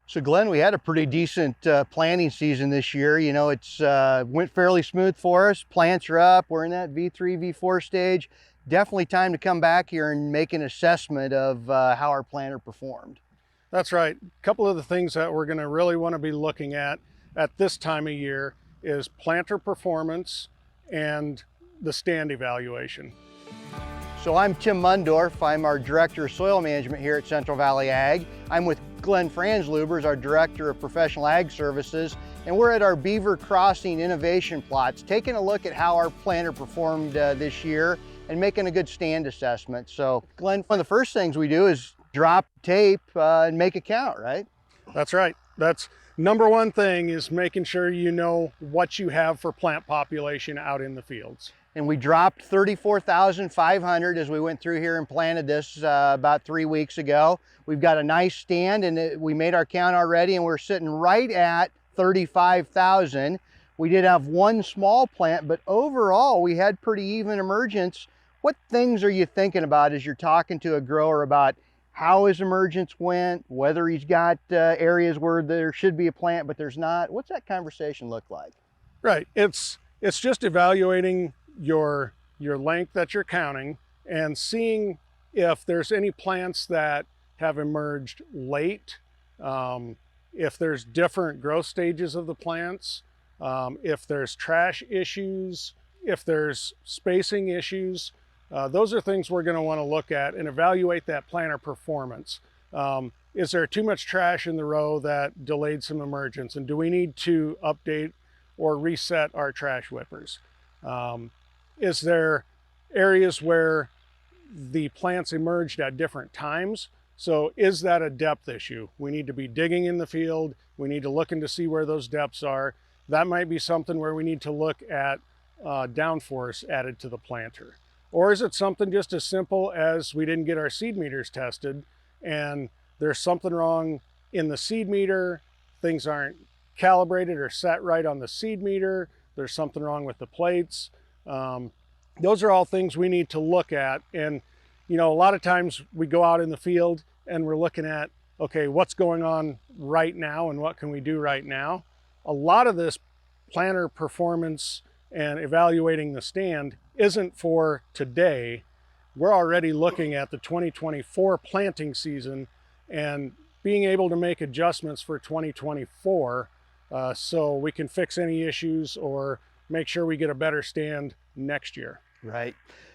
So Glenn, we had a pretty decent planting season this year. You know, it's went fairly smooth for us. Plants are up. We're in that V3, V4 stage. Definitely time to come back here and make an assessment of how our planter performed. That's right. A couple of the things that we're going to really want to be looking at this time of year is planter performance and the stand evaluation. So I'm Tim Mundorf. I'm our Director of Soil Management here at Central Valley Ag. I'm with Glen Franzluebbers, our Director of Professional Ag Services, and we're at our Beaver Crossing Innovation Plots, taking a look at how our planter performed this year and making a good stand assessment. So Glen, one of the first things we do is drop tape and make a count, right? That's right. That's number one thing, is making sure you know what you have for plant population out in the fields. And we dropped 34,500 as we went through here and planted this about 3 weeks ago. We've got a nice stand, and we made our count already, and we're sitting right at 35,000. We did have one small plant, but overall we had pretty even emergence. What things are you thinking about as you're talking to a grower about how his emergence went, whether he's got areas where there should be a plant but there's not? What's that conversation look like? Right. It's just evaluating your length that you're counting and seeing if there's any plants that have emerged late, if there's different growth stages of the plants, if there's trash issues, if there's spacing issues. Those are things we're going to want to look at and evaluate that planter performance. Is there too much trash in the row that delayed some emergence, and do we need to update or reset our trash whippers? Is there areas where the plants emerged at different times? So is that a depth issue? We need to be digging in the field. We need to look in to see where those depths are. That might be something where we need to look at downforce added to the planter. Or is it something just as simple as we didn't get our seed meters tested and there's something wrong in the seed meter, things aren't calibrated or set right on the seed meter, there's something wrong with the plates. Those are all things we need to look at. And you know, a lot of times we go out in the field and we're looking at, okay, what's going on right now and what can we do right now? A lot of this planter performance and evaluating the stand isn't for today. We're already looking at the 2024 planting season and being able to make adjustments for 2024 so we can fix any issues or make sure we get a better stand next year. Right.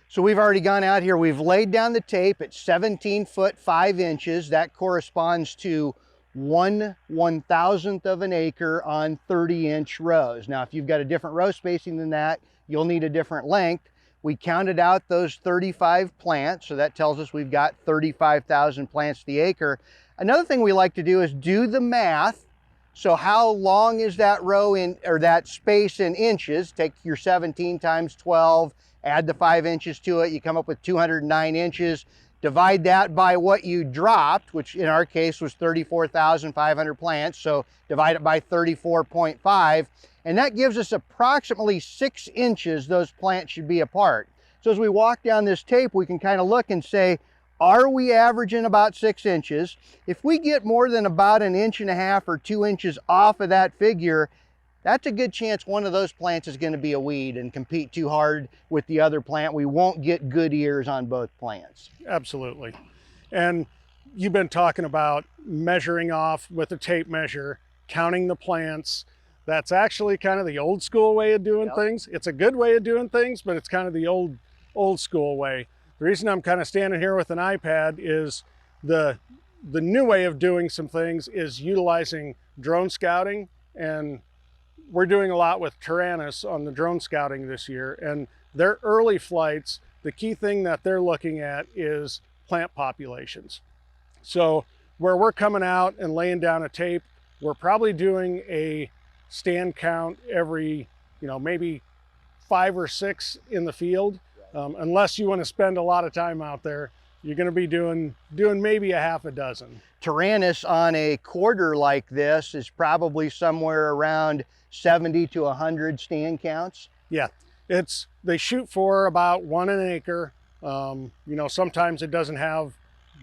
So we've already gone out here. We've laid down the tape at 17 foot 5 inches. That corresponds to 1/1000th of an acre on 30-inch rows. Now, if you've got a different row spacing than that, you'll need a different length. We counted out those 35 plants, so that tells us we've got 35,000 plants to the acre. Another thing we like to do is do the math. So how long is that row in, or that space in inches? Take your 17 times 12, add the 5 inches to it, you come up with 209 inches. Divide that by what you dropped, which in our case was 34,500 plants, so divide it by 34.5, and that gives us approximately 6 inches those plants should be apart. So as we walk down this tape, we can kind of look and say, are we averaging about 6 inches? If we get more than about 1.5 inches or 2 inches off of that figure, that's a good chance one of those plants is going to be a weed and compete too hard with the other plant. We won't get good ears on both plants. Absolutely. And you've been talking about measuring off with a tape measure, counting the plants. That's actually kind of the old school way of doing things. It's a good way of doing things, but it's kind of the old school way. The reason I'm kind of standing here with an iPad is the new way of doing some things is utilizing drone scouting, and we're doing a lot with Tyrannus on the drone scouting this year, and their early flights, the key thing that they're looking at is plant populations. So where we're coming out and laying down a tape, we're probably doing a stand count every, maybe 5 or 6 in the field. Unless you want to spend a lot of time out there, you're going to be doing maybe a half a dozen. Tyrannus on a quarter like this is probably somewhere around 70 to 100 stand counts. Yeah, they shoot for about 1 an acre. Sometimes it doesn't have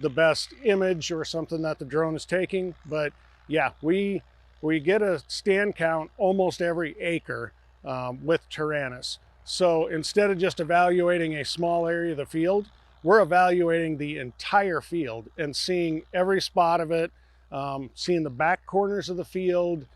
the best image or something that the drone is taking, but Yeah, we get a stand count almost every acre with Tyrannus. So instead of just evaluating a small area of the field, we're evaluating the entire field and seeing every spot of it, seeing the back corners of the field,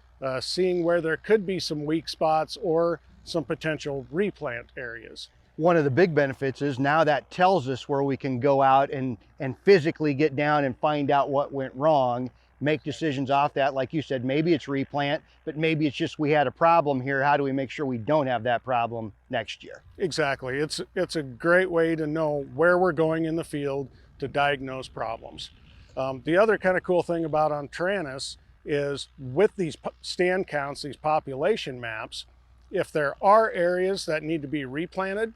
seeing where there could be some weak spots or some potential replant areas. One of the big benefits is now that tells us where we can go out and physically get down and find out what went wrong, make decisions off that. Like you said, maybe it's replant, but maybe it's just we had a problem here. How do we make sure we don't have that problem next year? Exactly. It's a great way to know where we're going in the field to diagnose problems. The other kind of cool thing about on Tyrannus is with these stand counts, these population maps, if there are areas that need to be replanted,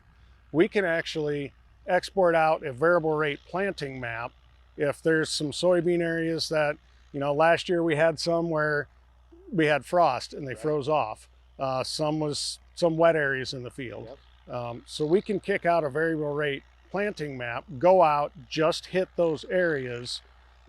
we can actually export out a variable rate planting map. If there's some soybean areas that, last year we had some where we had frost and they froze off. Some wet areas in the field. So we can kick out a variable rate planting map, go out, just hit those areas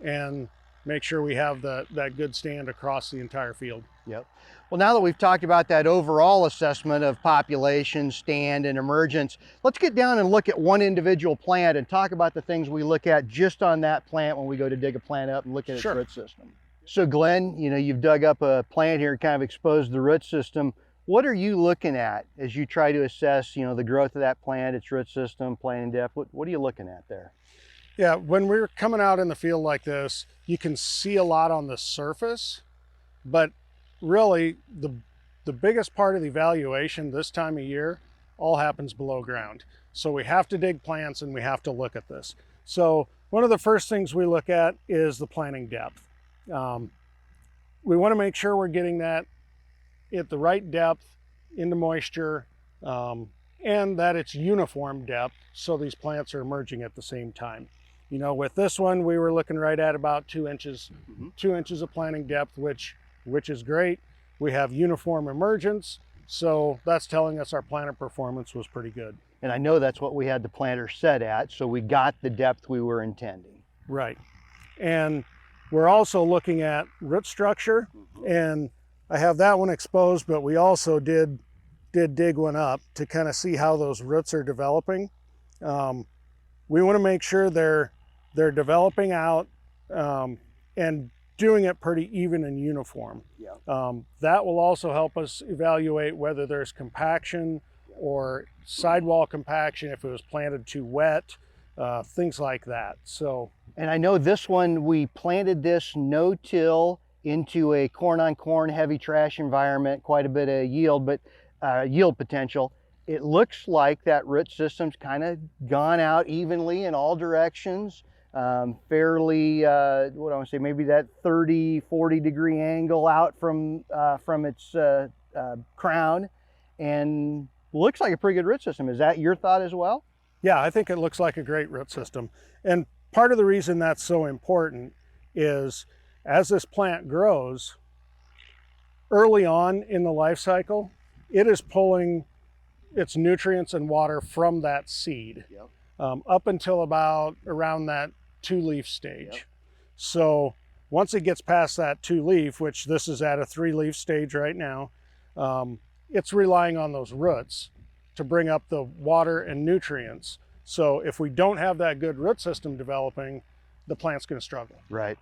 and make sure we have that good stand across the entire field. Yep. Well, now that we've talked about that overall assessment of population, stand, and emergence, let's get down and look at one individual plant and talk about the things we look at just on that plant when we go to dig a plant up and look at its root system. So Glenn, you've dug up a plant here and kind of exposed the root system. What are you looking at as you try to assess, the growth of that plant, its root system, planting depth? What are you looking at there? Yeah, when we're coming out in the field like this, you can see a lot on the surface, but really the biggest part of the evaluation this time of year all happens below ground. So we have to dig plants and we have to look at this. So one of the first things we look at is the planting depth. We want to make sure we're getting that at the right depth into moisture, and that it's uniform depth so these plants are emerging at the same time. With this one, we were looking right at about 2 inches, 2 inches of planting depth, which is great. We have uniform emergence, so that's telling us our planter performance was pretty good. And I know that's what we had the planter set at, so we got the depth we were intending. Right. And we're also looking at root structure, and I have that one exposed, but we also did dig one up to kind of see how those roots are developing. We want to make sure they're developing out and doing it pretty even and uniform. That will also help us evaluate whether there's compaction or sidewall compaction if it was planted too wet, things like that. And I know this one, we planted this no-till into a corn-on-corn heavy trash environment, quite a bit of yield, but yield potential. It looks like that root system's kind of gone out evenly in all directions, fairly, what do I want to say, maybe that 30, 40 degree angle out from its crown, and looks like a pretty good root system. Is that your thought as well? Yeah, I think it looks like a great root system. And part of the reason that's so important is as this plant grows, early on in the life cycle, it is pulling its nutrients and water from that seed up until about around that 2-leaf stage. So once it gets past that 2-leaf, which this is at a 3-leaf stage right now, it's relying on those roots to bring up the water and nutrients. So if we don't have that good root system developing, the plant's going to struggle. Right.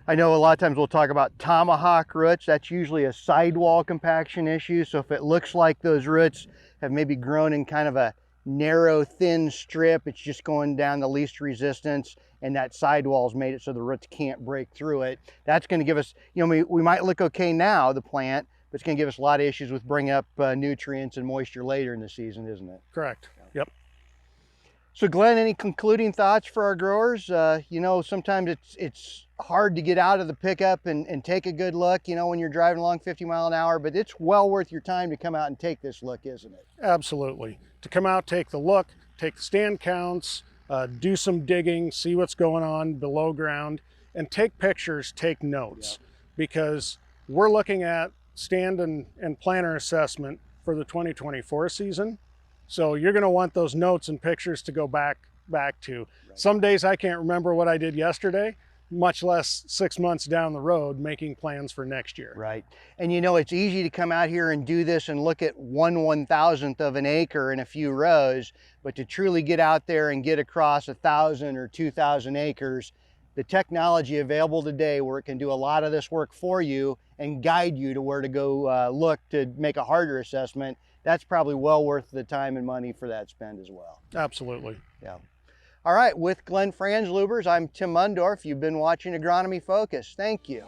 I know a lot of times we'll talk about tomahawk roots. That's usually a sidewall compaction issue. So if it looks like those roots have maybe grown in kind of a narrow, thin strip, it's just going down the least resistance, and that sidewall's made it so the roots can't break through it. That's going to give us, we might look okay now, the plant, but it's going to give us a lot of issues with bringing up nutrients and moisture later in the season, isn't it? Correct. Yep. So Glenn, any concluding thoughts for our growers? Sometimes it's hard to get out of the pickup and take a good look, when you're driving along 50 miles an hour, but it's well worth your time to come out and take this look, isn't it? Absolutely. To come out, take the look, take the stand counts, do some digging, see what's going on below ground, and take pictures, take notes, because we're looking at stand and planter assessment for the 2024 season. So you're going to want those notes and pictures to go back to. Right. Some days I can't remember what I did yesterday, much less 6 months down the road making plans for next year. Right. And you know, it's easy to come out here and do this and look at 1/1000th of an acre in a few rows, but to truly get out there and get across 1,000 or 2,000 acres, the technology available today where it can do a lot of this work for you and guide you to where to go look to make a harder assessment, that's probably well worth the time and money for that spend as well. Absolutely. Yeah. All right, with Glen Franzluebbers, I'm Tim Mundorf. You've been watching Agronomy Focus. Thank you.